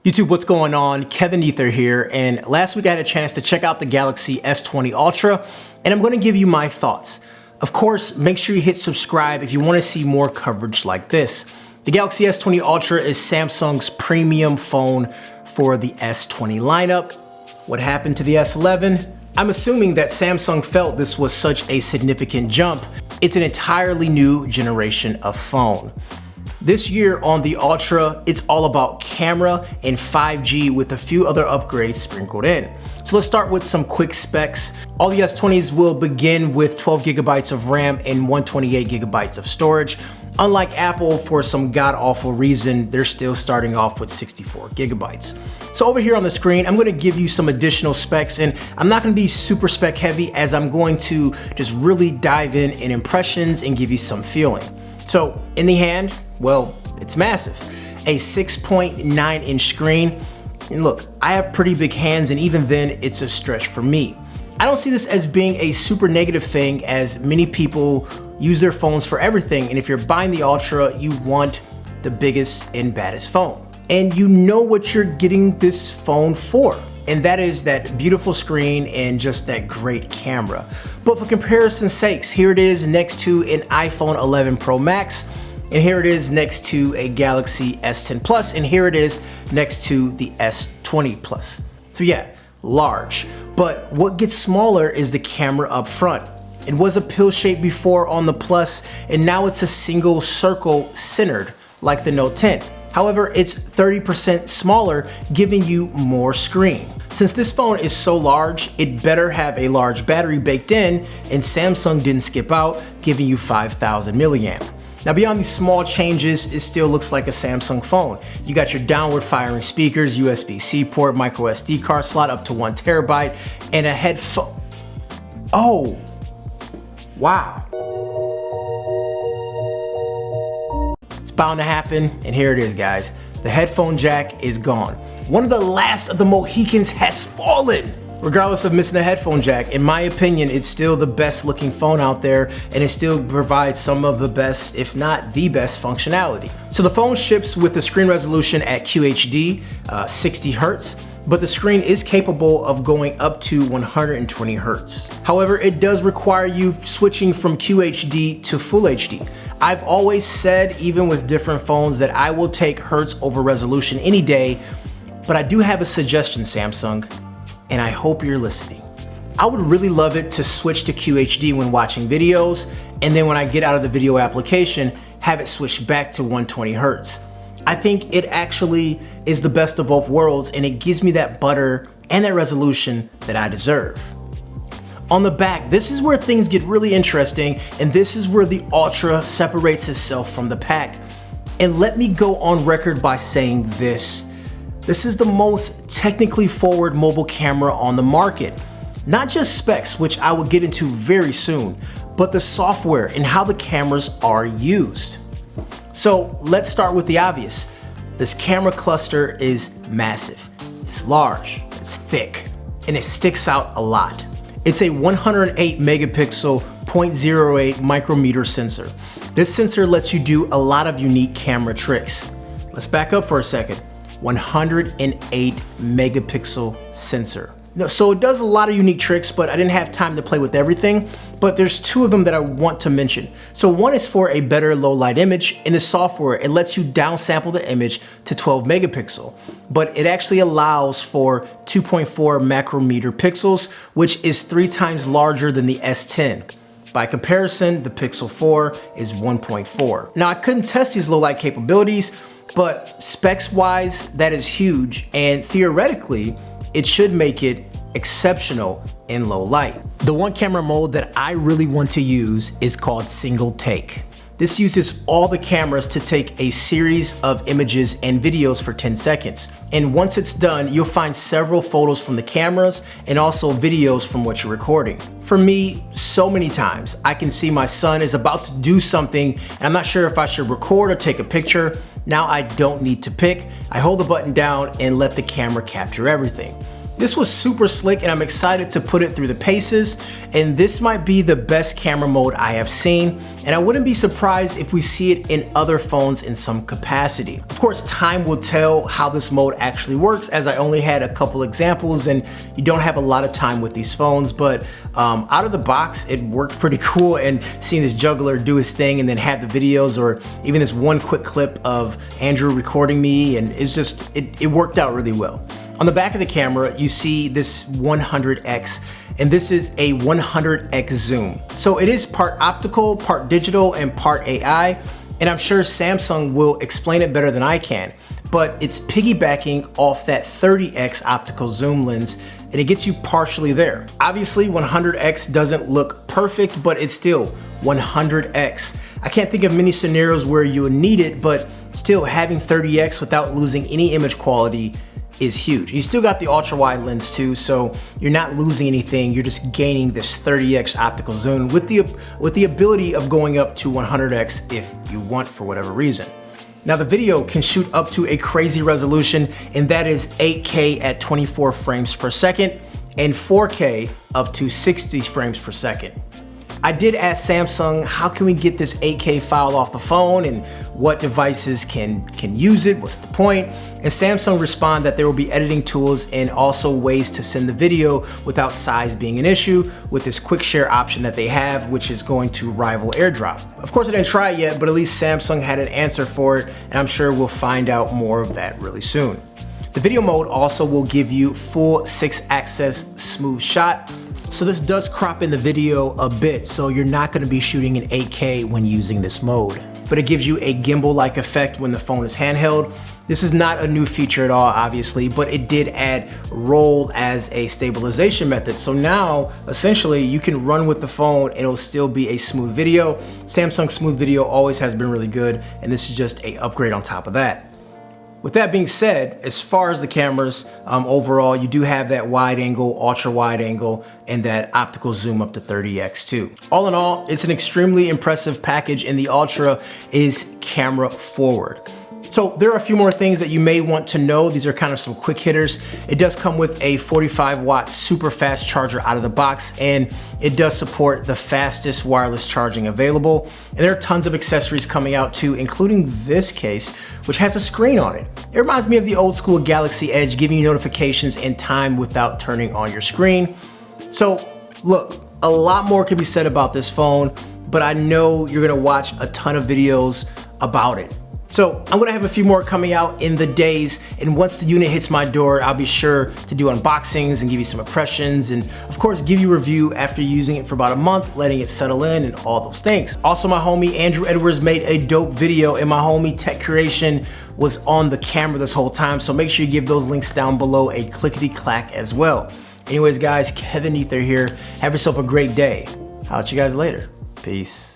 YouTube, what's going on? Kevin Ether here, and last week I had a chance to check out the Galaxy S20 Ultra, and I'm going to give you my thoughts. Of course, make sure you hit subscribe if you want to see more coverage like this. The Galaxy S20 Ultra is Samsung's premium phone for the S20 lineup. What happened to the S11? I'm assuming that Samsung felt this was such a significant jump. It's an entirely new generation of phone. This year on the Ultra, it's all about camera and 5G with a few other upgrades sprinkled in. So let's start with some quick specs. All the S20s will begin with 12 gigabytes of RAM and 128 gigabytes of storage. Unlike Apple, for some god-awful reason, they're still starting off with 64 gigabytes. So over here on the screen, I'm going to give you some additional specs, and I'm not going to be super spec heavy as I'm going to just really dive in impressions and give you some feeling. So in the hand, well, it's massive. A 6.9 inch screen. And look, I have pretty big hands, and even then it's a stretch for me. I don't see this as being a super negative thing, as many people use their phones for everything. And if you're buying the Ultra, you want the biggest and baddest phone. And you know what you're getting this phone for. And that is that beautiful screen and just that great camera. But for comparison's sakes, here it is next to an iPhone 11 Pro Max, and here it is next to a Galaxy S10 Plus, and here it is next to the S20 Plus. So yeah, large. But what gets smaller is the camera up front. It was a pill shape before on the Plus, and now it's a single circle centered like the Note 10. However, it's 30% smaller, giving you more screen. Since this phone is so large, it better have a large battery baked in, and Samsung didn't skip out, giving you 5,000 milliamp. Now beyond these small changes, it still looks like a Samsung phone. You got your downward firing speakers, USB-C port, micro SD card slot up to 1 terabyte, and a headphone. Oh, wow. It's bound to happen, and here it is, guys. The headphone jack is gone. One of the last of the Mohicans has fallen. Regardless of missing the headphone jack, in my opinion, it's still the best looking phone out there, and it still provides some of the best, if not the best, functionality. So the phone ships with the screen resolution at QHD, 60 Hertz, but the screen is capable of going up to 120 Hertz. However, it does require you switching from QHD to Full HD. I've always said, even with different phones, that I will take Hertz over resolution any day, but I do have a suggestion, Samsung, and I hope you're listening. I would really love it to switch to QHD when watching videos, and then when I get out of the video application, have it switch back to 120 Hertz. I think it actually is the best of both worlds, and it gives me that butter and that resolution that I deserve. On the back, this is where things get really interesting, and this is where the Ultra separates itself from the pack. And let me go on record by saying this. This is the most technically forward mobile camera on the market. Not just specs, which I will get into very soon, but the software and how the cameras are used. So let's start with the obvious. This camera cluster is massive. It's large, it's thick, and it sticks out a lot. It's a 108 megapixel 0.08 micrometer sensor. This sensor lets you do a lot of unique camera tricks. Let's back up for a second. 108 megapixel sensor. So it does a lot of unique tricks, but I didn't have time to play with everything, but there's two of them that I want to mention. So one is for a better low light image. In the software, it lets you downsample the image to 12 megapixel, but it actually allows for 2.4 macrometer pixels, which is 3 times larger than the S10. By comparison, the Pixel 4 is 1.4. Now I couldn't test these low light capabilities, but specs wise, that is huge, and theoretically, it should make it exceptional in low light. The one camera mode that I really want to use is called single take. This uses all the cameras to take a series of images and videos for 10 seconds. And once it's done, you'll find several photos from the cameras and also videos from what you're recording. For me, so many times, I can see my son is about to do something and I'm not sure if I should record or take a picture. Now I don't need to pick. I hold the button down and let the camera capture everything. This was super slick and I'm excited to put it through the paces, and this might be the best camera mode I have seen, and I wouldn't be surprised if we see it in other phones in some capacity. Of course, time will tell how this mode actually works, as I only had a couple examples and you don't have a lot of time with these phones, but out of the box it worked pretty cool, and seeing this juggler do his thing and then have the videos, or even this one quick clip of Andrew recording me, and it's just, it worked out really well. On the back of the camera, you see this 100x, and this is a 100x zoom. So it is part optical, part digital, and part AI, and I'm sure Samsung will explain it better than I can, but it's piggybacking off that 30x optical zoom lens, and it gets you partially there. Obviously, 100x doesn't look perfect, but it's still 100x. I can't think of many scenarios where you would need it, but still having 30x without losing any image quality is huge. You still got the ultra wide lens too, so you're not losing anything. You're just gaining this 30x optical zoom with the ability of going up to 100x if you want for whatever reason. Now the video can shoot up to a crazy resolution, and that is 8K at 24 frames per second and 4K up to 60 frames per second. I did ask Samsung, how can we get this 8K file off the phone and what devices can use it, what's the point? And Samsung responded that there will be editing tools and also ways to send the video without size being an issue with this quick share option that they have, which is going to rival AirDrop. Of course I didn't try it yet, but at least Samsung had an answer for it, and I'm sure we'll find out more of that really soon. The video mode also will give you full 6-axis smooth shot. So this does crop in the video a bit, so you're not going to be shooting in 8K when using this mode. But it gives you a gimbal-like effect when the phone is handheld. This is not a new feature at all, obviously, but it did add roll as a stabilization method. So now, essentially, you can run with the phone and it'll still be a smooth video. Samsung Smooth Video always has been really good, and this is just an upgrade on top of that. With that being said, as far as the cameras, overall, you do have that wide angle, ultra wide angle, and that optical zoom up to 30x too. All in all, it's an extremely impressive package, and the Ultra is camera forward. So there are a few more things that you may want to know. These are kind of some quick hitters. It does come with a 45-watt super fast charger out of the box, and it does support the fastest wireless charging available. And there are tons of accessories coming out too, including this case, which has a screen on it. It reminds me of the old school Galaxy Edge, giving you notifications and time without turning on your screen. So look, a lot more could be said about this phone, but I know you're gonna watch a ton of videos about it. So I'm gonna have a few more coming out in the days, and once the unit hits my door, I'll be sure to do unboxings and give you some impressions, and of course give you a review after using it for about a month, letting it settle in and all those things. Also, my homie Andrew Edwards made a dope video, and my homie Tech Creation was on the camera this whole time, so make sure you give those links down below a clickety-clack as well. Anyways guys, Kevin Ether here. Have yourself a great day. I'll see you guys later. Peace.